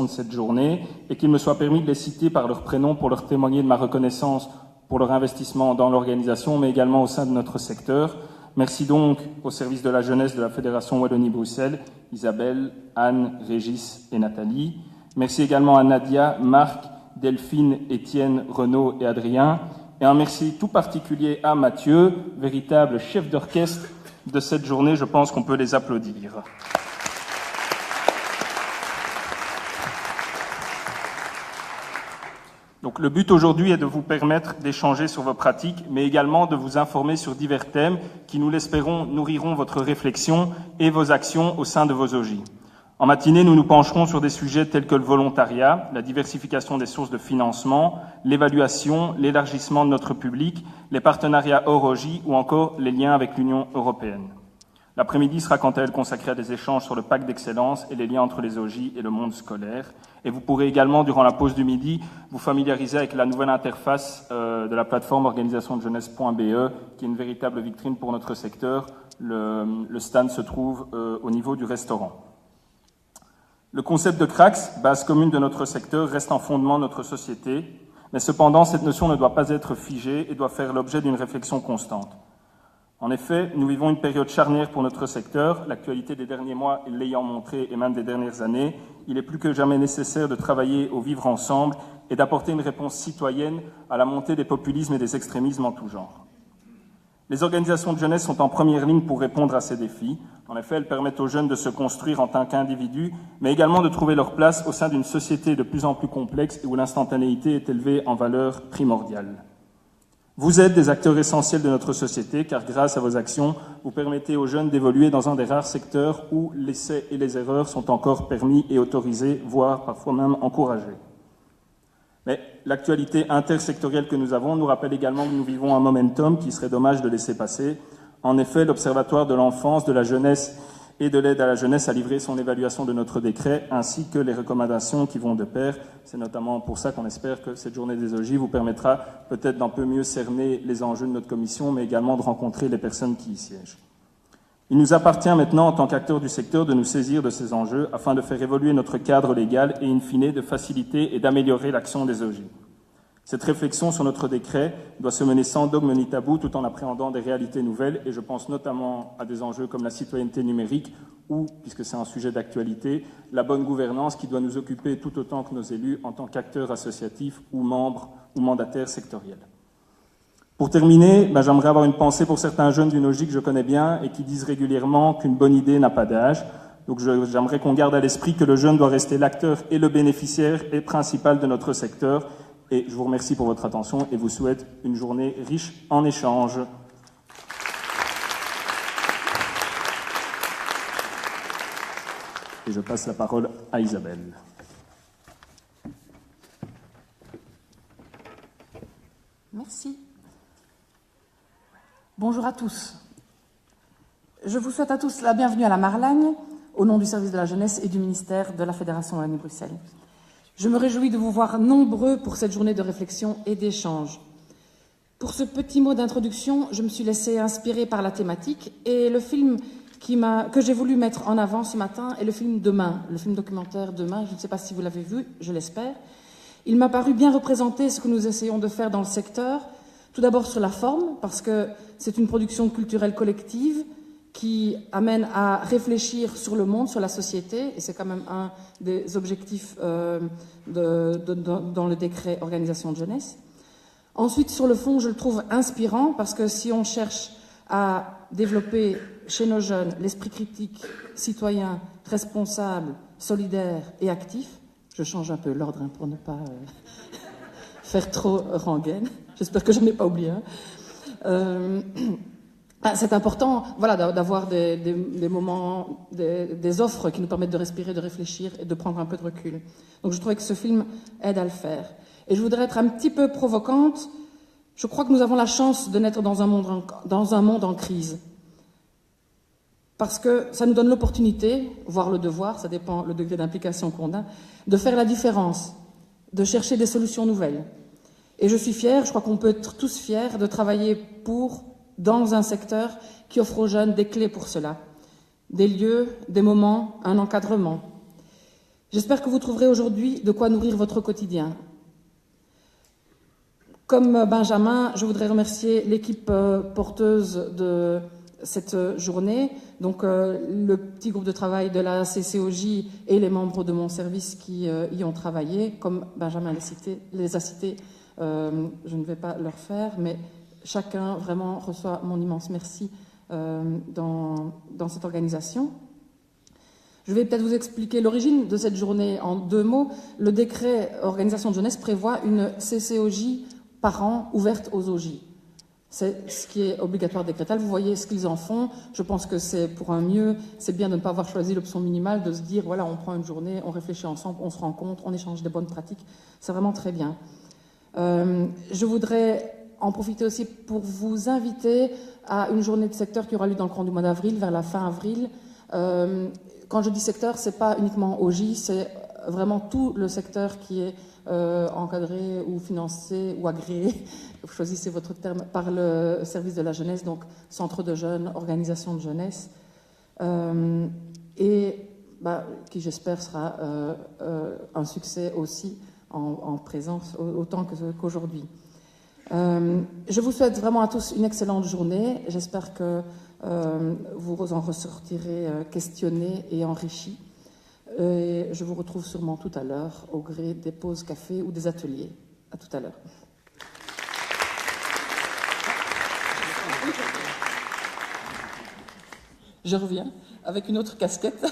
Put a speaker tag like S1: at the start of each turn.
S1: de cette journée et qu'il me soit permis de les citer par leur prénom pour leur témoigner de ma reconnaissance pour leur investissement dans l'organisation, mais également au sein de notre secteur. Merci donc au service de la jeunesse de la Fédération Wallonie-Bruxelles, Isabelle, Anne, Régis et Nathalie. Merci également à Nadia, Marc, Delphine, Étienne, Renaud et Adrien. Et un merci tout particulier à Mathieu, véritable chef d'orchestre de cette journée. Je pense qu'on peut les applaudir. Donc, le but aujourd'hui est de vous permettre d'échanger sur vos pratiques, mais également de vous informer sur divers thèmes qui, nous l'espérons, nourriront votre réflexion et vos actions au sein de vos OJ. En matinée, nous nous pencherons sur des sujets tels que le volontariat, la diversification des sources de financement, l'évaluation, l'élargissement de notre public, les partenariats hors OJ ou encore les liens avec l'Union européenne. L'après-midi sera quant à elle consacré à des échanges sur le pacte d'excellence et les liens entre les OJ et le monde scolaire. Et vous pourrez également, durant la pause du midi, vous familiariser avec la nouvelle interface de la plateforme organisationdejeunesse.be, qui est une véritable vitrine pour notre secteur. Le stand se trouve au niveau du restaurant. Le concept de CRACS, base commune de notre secteur, reste en fondement de notre société, mais cependant, cette notion ne doit pas être figée et doit faire l'objet d'une réflexion constante. En effet, nous vivons une période charnière pour notre secteur, l'actualité des derniers mois l'ayant montré et même des dernières années. Il est plus que jamais nécessaire de travailler au vivre ensemble et d'apporter une réponse citoyenne à la montée des populismes et des extrémismes en tout genre. Les organisations de jeunesse sont en première ligne pour répondre à ces défis. En effet, elles permettent aux jeunes de se construire en tant qu'individus, mais également de trouver leur place au sein d'une société de plus en plus complexe et où l'instantanéité est élevée en valeur primordiale. Vous êtes des acteurs essentiels de notre société, car grâce à vos actions, vous permettez aux jeunes d'évoluer dans un des rares secteurs où l'essai et les erreurs sont encore permis et autorisés, voire parfois même encouragés. Mais l'actualité intersectorielle que nous avons nous rappelle également que nous vivons un momentum qui serait dommage de laisser passer. En effet, l'Observatoire de l'enfance, de la jeunesse et de l'aide à la jeunesse a livré son évaluation de notre décret, ainsi que les recommandations qui vont de pair. C'est notamment pour ça qu'on espère que cette journée des OJ vous permettra peut-être d'un peu mieux cerner les enjeux de notre commission, mais également de rencontrer les personnes qui y siègent. Il nous appartient maintenant, en tant qu'acteurs du secteur, de nous saisir de ces enjeux afin de faire évoluer notre cadre légal et, in fine, de faciliter et d'améliorer l'action des OJ. Cette réflexion sur notre décret doit se mener sans dogme ni tabou, tout en appréhendant des réalités nouvelles, et je pense notamment à des enjeux comme la citoyenneté numérique ou, puisque c'est un sujet d'actualité, la bonne gouvernance qui doit nous occuper tout autant que nos élus en tant qu'acteurs associatifs ou membres ou mandataires sectoriels. Pour terminer, j'aimerais avoir une pensée pour certains jeunes d'une OJ que je connais bien et qui disent régulièrement qu'une bonne idée n'a pas d'âge. Donc j'aimerais qu'on garde à l'esprit que le jeune doit rester l'acteur et le bénéficiaire et principal de notre secteur. Et je vous remercie pour votre attention et vous souhaite une journée riche en échanges. Et je passe la parole à Isabelle.
S2: Merci. Bonjour à tous. Je vous souhaite à tous la bienvenue à la Marlagne, au nom du service de la jeunesse et du ministère de la Fédération Wallonie-Bruxelles. Je me réjouis de vous voir nombreux pour cette journée de réflexion et d'échange. Pour ce petit mot d'introduction, je me suis laissée inspirer par la thématique et le film que j'ai voulu mettre en avant ce matin est le film Demain, le film documentaire Demain. Je ne sais pas si vous l'avez vu, je l'espère. Il m'a paru bien représenter ce que nous essayons de faire dans le secteur. Tout d'abord sur la forme, parce que c'est une production culturelle collective qui amène à réfléchir sur le monde, sur la société, et c'est quand même un des objectifs dans le décret organisation de jeunesse. Ensuite, sur le fond, je le trouve inspirant, parce que si on cherche à développer chez nos jeunes l'esprit critique, citoyen, responsable, solidaire et actif, je change un peu l'ordre pour ne pas faire trop rengaine, j'espère que je n'en ai pas oublié un. C'est important d'avoir des moments, des offres qui nous permettent de respirer, de réfléchir et de prendre un peu de recul. Donc je trouvais que ce film aide à le faire. Et je voudrais être un petit peu provocante. Je crois que nous avons la chance de naître dans un monde en crise. Parce que ça nous donne l'opportunité, voire le devoir, ça dépend le degré d'implication qu'on a, de faire la différence, de chercher des solutions nouvelles. Et je suis fière, je crois qu'on peut être tous fiers de travailler dans un secteur qui offre aux jeunes des clés pour cela. Des lieux, des moments, un encadrement. J'espère que vous trouverez aujourd'hui de quoi nourrir votre quotidien. Comme Benjamin, je voudrais remercier l'équipe porteuse de cette journée, donc le petit groupe de travail de la CCOJ et les membres de mon service qui y ont travaillé. Comme Benjamin les a cités, je ne vais pas leur faire, mais chacun vraiment reçoit mon immense merci dans cette organisation. Je vais peut-être vous expliquer l'origine de cette journée en 2 mots. Le décret organisation de jeunesse prévoit une CCOJ par an ouverte aux OJ. C'est ce qui est obligatoire décrétal. Vous voyez ce qu'ils en font. Je pense que c'est pour un mieux. C'est bien de ne pas avoir choisi l'option minimale, de se dire, voilà, on prend une journée, on réfléchit ensemble, on se rencontre, on échange des bonnes pratiques. C'est vraiment très bien. Je voudrais en profiter aussi pour vous inviter à une journée de secteur qui aura lieu dans le courant du mois d'avril, vers la fin avril. Quand je dis secteur, c'est pas uniquement OJ, c'est vraiment tout le secteur qui est encadré ou financé ou agréé, vous choisissez votre terme, par le service de la jeunesse, donc centre de jeunes, organisation de jeunesse, et qui j'espère sera un succès aussi en présence autant qu'aujourd'hui. Je vous souhaite vraiment à tous une excellente journée. J'espère que vous en ressortirez questionnés et enrichis. Et je vous retrouve sûrement tout à l'heure au gré des pauses café ou des ateliers. À tout à l'heure. Je reviens avec une autre casquette.